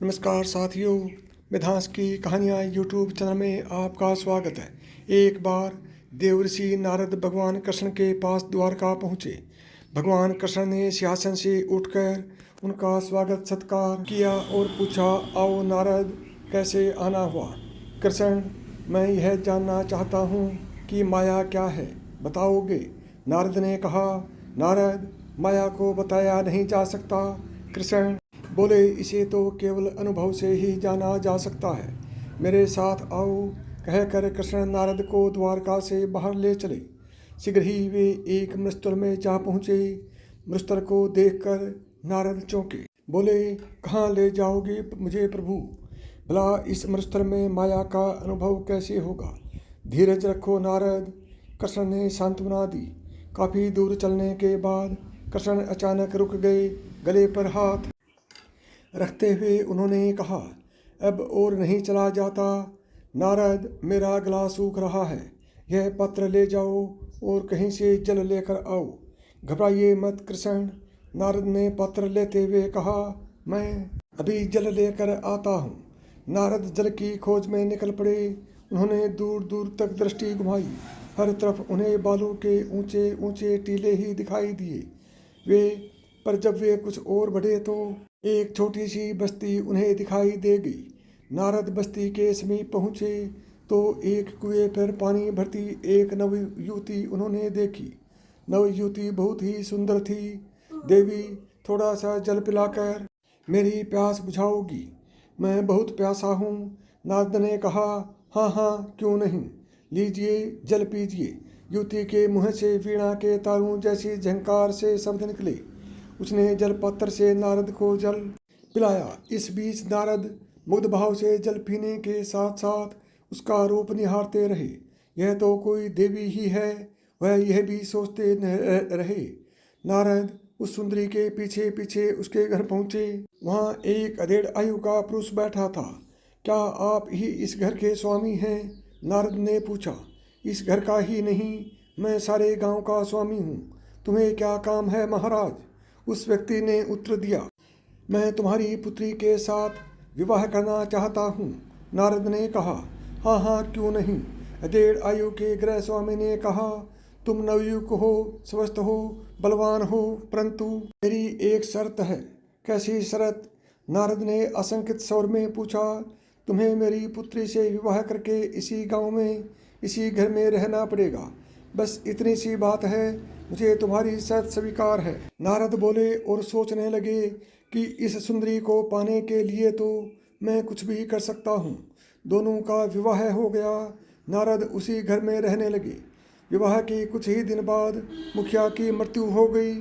नमस्कार साथियों, मिधांस की कहानियाँ यूट्यूब चैनल में आपका स्वागत है। एक बार देवर्षि नारद भगवान कृष्ण के पास द्वारका पहुँचे। भगवान कृष्ण ने सिंहासन से उठकर उनका स्वागत सत्कार किया और पूछा, आओ नारद, कैसे आना हुआ? कृष्ण, मैं यह जानना चाहता हूँ कि माया क्या है, बताओगे? नारद ने कहा, नारद, माया को बताया नहीं जा सकता। कृष्ण बोले, इसे तो केवल अनुभव से ही जाना जा सकता है। मेरे साथ आओ, कहकर कृष्ण नारद को द्वारका से बाहर ले चले। शीघ्र ही वे एक मृतस्थल में जा पहुँचे। मृतस्थल को देखकर नारद चौंके। बोले, कहाँ ले जाओगे मुझे प्रभु? भला इस मृतस्थल में माया का अनुभव कैसे होगा? धीरज रखो नारद, कृष्ण ने सांत्वना दी। काफ़ी दूर चलने के बाद कृष्ण अचानक रुक गए। गले पर हाथ रखते हुए उन्होंने कहा, अब और नहीं चला जाता। नारद, मेरा गला सूख रहा है। यह पत्र ले जाओ और कहीं से जल लेकर आओ। घबराइए मत कृष्ण, नारद ने पत्र लेते हुए कहा, मैं अभी जल लेकर आता हूँ। नारद जल की खोज में निकल पड़े। उन्होंने दूर दूर तक दृष्टि घुमाई। हर तरफ उन्हें बालों के ऊंचे ऊंचे टीले ही दिखाई दिए। पर जब वे कुछ और बढ़े तो एक छोटी सी बस्ती उन्हें दिखाई दे गई। नारद बस्ती के समीप पहुँचे तो एक कुएं पर पानी भरती एक नवयुवती उन्होंने देखी। नवयुवती बहुत ही सुंदर थी। देवी, थोड़ा सा जल पिलाकर मेरी प्यास बुझाओगी? मैं बहुत प्यासा हूँ। नारद ने कहा, हाँ हाँ, क्यों नहीं, लीजिए जल पीजिए। युवती के मुँह से वीणा के तारों जैसी झंकार से शब्द निकले। उसने जल पत्थर से नारद को जल पिलाया। इस बीच नारद मुग्ध भाव से जल पीने के साथ साथ उसका रूप निहारते रहे। यह तो कोई देवी ही है, वह यह भी सोचते रहे। नारद उस सुंदरी के पीछे पीछे उसके घर पहुँचे। वहाँ एक अधेड़ आयु का पुरुष बैठा था। क्या आप ही इस घर के स्वामी हैं? नारद ने पूछा। इस घर का ही नहीं, मैं सारे गांव का स्वामी हूँ। तुम्हें क्या काम है महाराज? उस व्यक्ति ने उत्तर दिया, मैं तुम्हारी पुत्री के साथ विवाह करना चाहता हूँ। नारद ने कहा, हाँ हाँ, क्यों नहीं। अधेड़ आयु के गृह स्वामी ने कहा, तुम नवयुवक हो, स्वस्थ हो, बलवान हो, परंतु मेरी एक शर्त है। कैसी शर्त? नारद ने आशंकित स्वर में पूछा। तुम्हें मेरी पुत्री से विवाह करके इसी गांव में, इसी घर में रहना पड़ेगा। बस इतनी सी बात है, मुझे तुम्हारी शर्त स्वीकार है। नारद बोले और सोचने लगे कि इस सुंदरी को पाने के लिए तो मैं कुछ भी कर सकता हूँ। दोनों का विवाह हो गया। नारद उसी घर में रहने लगे। विवाह के कुछ ही दिन बाद मुखिया की मृत्यु हो गई।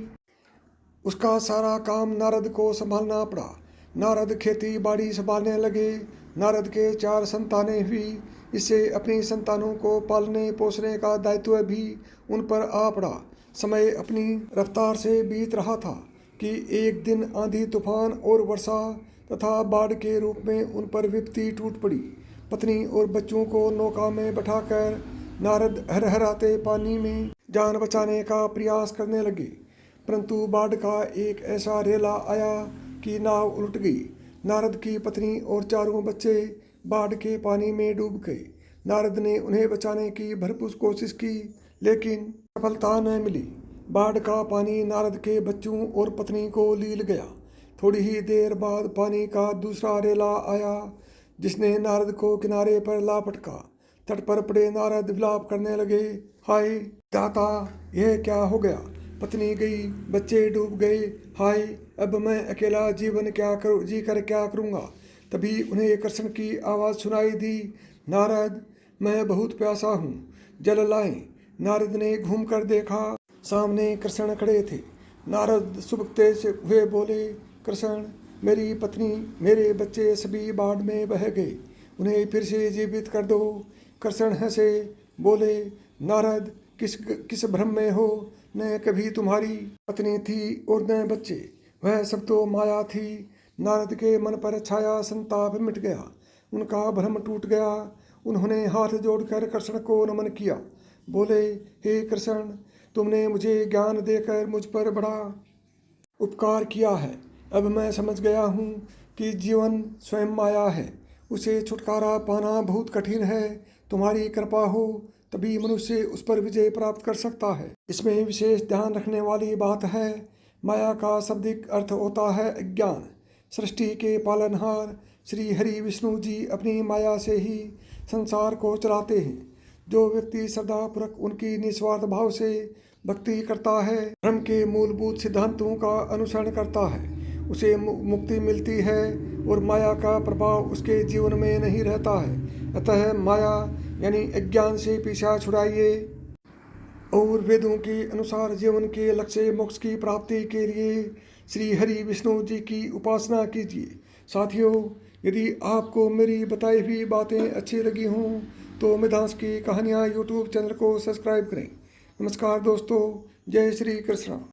उसका सारा काम नारद को संभालना पड़ा। नारद खेती बाड़ी संभालने लगे। नारद के 4 संतानें हुई। इससे अपनी संतानों को पालने पोसने का दायित्व भी उन पर आ पड़ा। समय अपनी रफ्तार से बीत रहा था कि एक दिन आंधी तूफान और वर्षा तथा बाढ़ के रूप में उन पर विपत्ति टूट पड़ी। पत्नी और बच्चों को नौका में बैठाकर नारद हरहराते पानी में जान बचाने का प्रयास करने लगे। परंतु बाढ़ का एक ऐसा रेला आया कि नाव उलट गई। नारद की पत्नी और 4 बच्चे बाढ़ के पानी में डूब गए। नारद ने उन्हें बचाने की भरपूर कोशिश की, लेकिन सफलता न मिली। बाढ़ का पानी नारद के बच्चों और पत्नी को लील गया। थोड़ी ही देर बाद पानी का दूसरा रेला आया, जिसने नारद को किनारे पर ला पटका। तट पर पड़े नारद विलाप करने लगे, हाय दाता, यह क्या हो गया? पत्नी गई, बच्चे डूब गए। हाय, अब मैं अकेला जीवन जी कर क्या करूँगा? तभी उन्हें कृष्ण की आवाज़ सुनाई दी, नारद, मैं बहुत प्यासा हूँ, जल लाएं। नारद ने घूम कर देखा, सामने कृष्ण खड़े थे। नारद सुबकते से हुए बोले, कृष्ण, मेरी पत्नी, मेरे बच्चे सभी बाढ़ में बह गए, उन्हें फिर से जीवित कर दो। कृष्ण हंसे, बोले, नारद, किस भ्रम में हो? न कभी तुम्हारी पत्नी थी और न बच्चे, वह सब तो माया थी। नारद के मन पर छाया संताप मिट गया। उनका भ्रम टूट गया। उन्होंने हाथ जोड़कर कृष्ण को नमन किया। बोले, हे कृष्ण, तुमने मुझे ज्ञान देकर मुझ पर बड़ा उपकार किया है। अब मैं समझ गया हूँ कि जीवन स्वयं माया है, उसे छुटकारा पाना बहुत कठिन है। तुम्हारी कृपा हो तभी मनुष्य उस पर विजय प्राप्त कर सकता है। इसमें विशेष ध्यान रखने वाली बात है, माया का शाब्दिक अर्थ होता है अज्ञान। सृष्टि के पालनहार श्री हरि विष्णु जी अपनी माया से ही संसार को चलाते हैं। जो व्यक्ति श्रद्धापूर्वक उनकी निस्वार्थ भाव से भक्ति करता है, धर्म के मूलभूत सिद्धांतों का अनुसरण करता है, उसे मुक्ति मिलती है और माया का प्रभाव उसके जीवन में नहीं रहता है। अतः माया यानी अज्ञान से पीछा छुड़ाइए और वेदों के अनुसार जीवन के लक्ष्य मोक्ष की प्राप्ति के लिए श्री हरि विष्णु जी की उपासना कीजिए। साथियों, यदि आपको मेरी बताई हुई बातें अच्छी लगी हों तो मिधांस की कहानियाँ यूट्यूब चैनल को सब्सक्राइब करें। नमस्कार दोस्तों, जय श्री कृष्ण।